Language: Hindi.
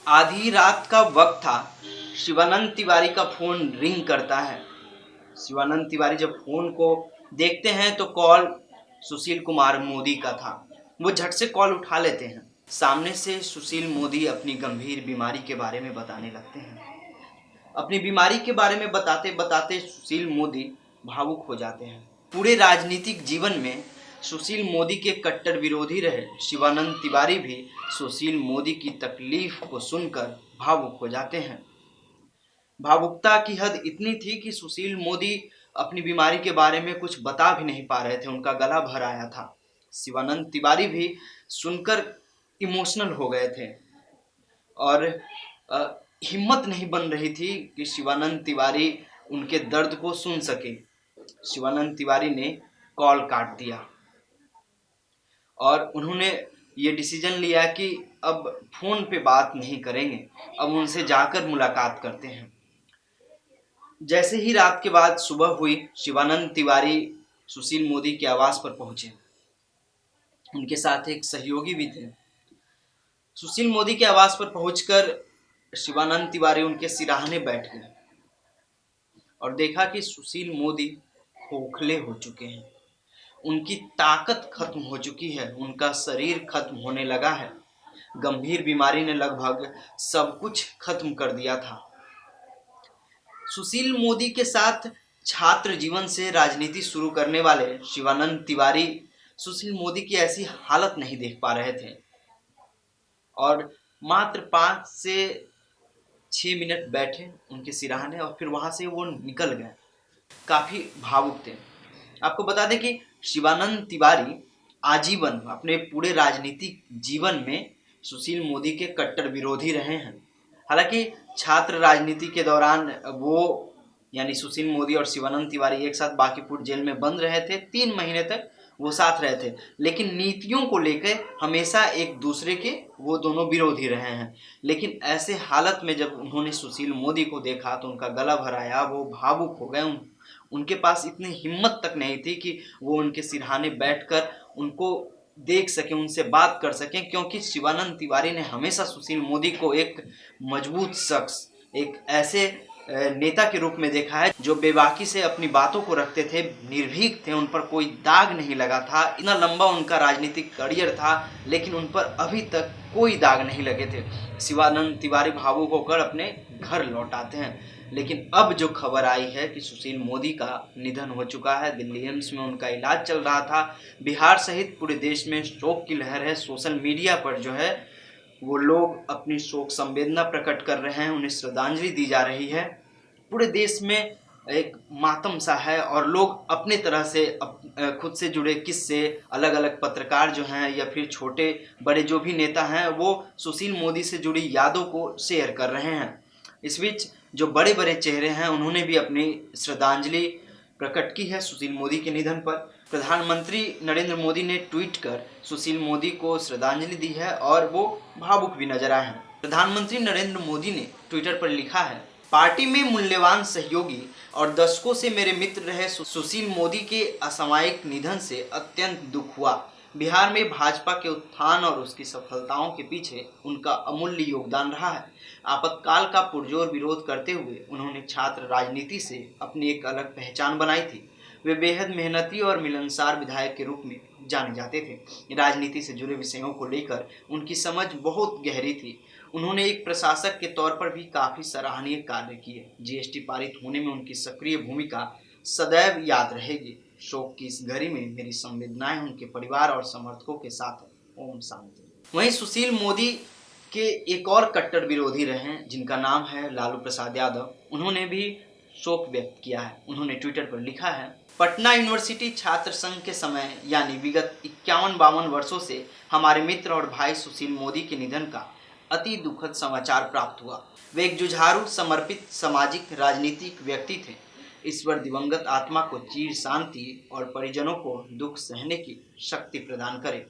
आधी रात का वक्त था। शिवानंद तिवारी का फोन रिंग करता है। शिवानंद तिवारी जब फोन को देखते हैं तो कॉल सुशील कुमार मोदी का था। वो झट से कॉल उठा लेते हैं। सामने से सुशील मोदी अपनी गंभीर बीमारी के बारे में बताने लगते हैं। अपनी बीमारी के बारे में बताते बताते सुशील मोदी भावुक हो जाते हैं। पूरे राजनीतिक जीवन में सुशील मोदी के कट्टर विरोधी रहे शिवानंद तिवारी भी सुशील मोदी की तकलीफ को सुनकर भावुक हो जाते हैं। भावुकता की हद इतनी थी कि सुशील मोदी अपनी बीमारी के बारे में कुछ बता भी नहीं पा रहे थे, उनका गला भर आया था। शिवानंद तिवारी भी सुनकर इमोशनल हो गए थे और हिम्मत नहीं बन रही थी कि शिवानंद तिवारी उनके दर्द को सुन सके। शिवानंद तिवारी ने कॉल काट दिया और उन्होंने ये डिसीजन लिया कि अब फोन पे बात नहीं करेंगे, अब उनसे जाकर मुलाकात करते हैं। जैसे ही रात के बाद सुबह हुई, शिवानंद तिवारी सुशील मोदी के आवास पर पहुंचे। उनके साथ एक सहयोगी भी थे। सुशील मोदी के आवास पर पहुंचकर शिवानंद तिवारी उनके सिराहने बैठ गए और देखा कि सुशील मोदी खोखले हो चुके हैं। उनकी ताकत खत्म हो चुकी है, उनका शरीर खत्म होने लगा है। गंभीर बीमारी ने लगभग सब कुछ खत्म कर दिया था। सुशील मोदी के साथ छात्र जीवन से राजनीति शुरू करने वाले शिवानंद तिवारी सुशील मोदी की ऐसी हालत नहीं देख पा रहे थे और मात्र 5 से 6 मिनट बैठे उनके सिराहने और फिर वहां से वो निकल गए। काफी भावुक थे। आपको बता दें कि शिवानंद तिवारी आजीवन अपने पूरे राजनीतिक जीवन में सुशील मोदी के कट्टर विरोधी रहे हैं। हालांकि छात्र राजनीति के दौरान वो यानी सुशील मोदी और शिवानंद तिवारी एक साथ बांकीपुर जेल में बंद रहे थे। 3 महीने तक वो साथ रहे थे, लेकिन नीतियों को लेकर हमेशा एक दूसरे के वो दोनों विरोधी रहे हैं। लेकिन ऐसे हालत में जब उन्होंने सुशील मोदी को देखा तो उनका गला भर आया, वो भावुक हो गए। उनके पास इतनी हिम्मत तक नहीं थी कि वो उनके सिरहाने बैठकर उनको देख सकें, उनसे बात कर सकें, क्योंकि शिवानंद तिवारी ने हमेशा सुशील मोदी को एक मजबूत शख्स, एक ऐसे नेता के रूप में देखा है जो बेबाकी से अपनी बातों को रखते थे, निर्भीक थे, उन पर कोई दाग नहीं लगा था। इतना लंबा उनका राजनीतिक करियर था लेकिन उन पर अभी तक कोई दाग नहीं लगे थे। शिवानंद तिवारी भावुक होकर अपने घर लौट आते हैं। लेकिन अब जो खबर आई है कि सुशील मोदी का निधन हो चुका है, दिल्ली एम्स में उनका इलाज चल रहा था। बिहार सहित पूरे देश में शोक की लहर है। सोशल मीडिया पर जो है वो लोग अपनी शोक संवेदना प्रकट कर रहे हैं, उन्हें श्रद्धांजलि दी जा रही है। पूरे देश में एक मातम सा है और लोग अपने तरह से खुद से जुड़े किस्से, अलग अलग पत्रकार जो हैं या फिर छोटे बड़े जो भी नेता हैं वो सुशील मोदी से जुड़ी यादों को शेयर कर रहे हैं। इस बीच जो बड़े बड़े चेहरे हैं उन्होंने भी अपनी श्रद्धांजलि प्रकट की है सुशील मोदी के निधन पर। प्रधानमंत्री नरेंद्र मोदी ने ट्वीट कर सुशील मोदी को श्रद्धांजलि दी है और वो भावुक भी नजर आए हैं। प्रधानमंत्री नरेंद्र मोदी ने ट्विटर पर लिखा है, पार्टी में मूल्यवान सहयोगी और दशकों से मेरे मित्र रहे सुशील मोदी के असामयिक निधन से अत्यंत दुख हुआ। बिहार में भाजपा के उत्थान और उसकी सफलताओं के पीछे उनका अमूल्य योगदान रहा है। आपातकाल का पुरजोर विरोध करते हुए उन्होंने छात्र राजनीति से अपनी एक अलग पहचान बनाई थी। वे बेहद मेहनती और मिलनसार विधायक के रूप में जाने जाते थे। राजनीति से जुड़े विषयों को लेकर उनकी समझ बहुत गहरी थी। उन्होंने एक प्रशासक के तौर पर भी काफी सराहनीय कार्य किए। जीएसटी पारित होने में उनकी सक्रिय भूमिका सदैव याद रहेगी। शोक की इस घड़ी में मेरी संवेदनाएं उनके परिवार और समर्थकों के साथ है। ओम शांति। वहीं सुशील मोदी के एक और कट्टर विरोधी रहे हैं जिनका नाम है लालू प्रसाद यादव। उन्होंने भी शोक व्यक्त किया है। उन्होंने ट्विटर पर लिखा है, पटना यूनिवर्सिटी छात्र संघ के समय यानी विगत 51-52 वर्षों से हमारे मित्र और भाई सुशील मोदी के निधन का अति दुखद समाचार प्राप्त हुआ। वे एक जुझारू, समर्पित, सामाजिक, राजनीतिक व्यक्ति थे। ईश्वर दिवंगत आत्मा को चिर शांति और परिजनों को दुख सहने की शक्ति प्रदान करे।